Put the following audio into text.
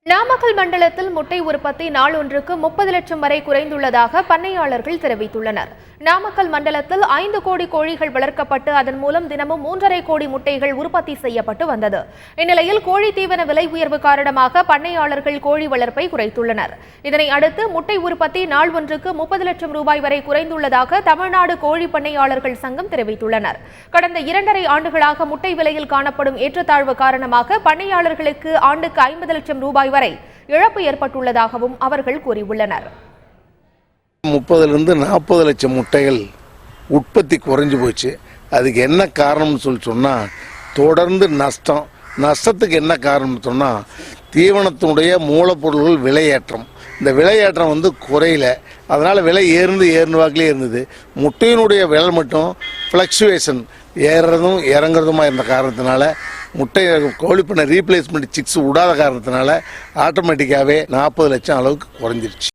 நாமக்கல் மண்டலத்தில் முட்டை உற்பத்தி நாள் ஒன்றுக்கு 30 லட்சம் வரை குறைந்துள்ளதாக பண்ணையாளர்கள் தெரிவித்துள்ளனர். நாமக்கல் மண்டலத்தில் 5 கோடி கோழிகள் வளர்க்கப்பட்டு அதன் மூலம் தினமும் 3.5 கோடி முட்டைகள் உற்பத்தி செய்யப்பட்டு வந்தது. இந்நிலையில் கோழி தீவன விலை உயர்வு காரணமாக பண்ணையாளர்கள் கோழி வளர்ப்பை குறைத்துள்ளனர். இதனை அடுத்து முட்டை உற்பத்தி நாள் ஒன்றுக்கு 30 லட்சம் ரூபாய் வரை குறைந்துள்ளதாக தமிழ்நாடு கோழி பண்ணையாளர்கள் சங்கம் தெரிவித்துள்ளனர். கடந்த 2.5 ஆண்டுகளாக முட்டை விலையில் காணப்படும் ஏற்றத்தாழ்வு காரணமாக பண்ணையாளர்களுக்கு ஆண்டுக்கு 50 லட்சம் ரூபாய் வரை இழப்பு ஏற்பட்டுள்ளதாகவும் அவர்கள் கூறியுள்ளனர். 30 to 40 லட்சம் முட்டைகள் உற்பத்தி குறைஞ்சு போச்சு. அதுக்கு என்ன காரணம்னு சொன்னா தொடர்ந்து நஷ்டத்துக்கு என்ன காரணம்னு சொன்னா தீவனத்தினுடைய மூலப்பொருட்கள் விலையேற்றம். இந்த விலையேற்றம் குறையல, அதனால விலை ஏறுவாக்கிலே இருந்தது. முட்டையினுடைய விலை மட்டும் ஃப்ளக்சுவேஷன் ஏறுறதும் இறங்குறதுமா இருந்த காரணத்தினால முட்டை கோழி பண்ண ரீப்ளேஸ்மெண்ட் சிக்ஸ் விடாத காரணத்தினால ஆட்டோமேட்டிக்காகவே 40 லட்சம் அளவுக்கு குறைஞ்சிருச்சு.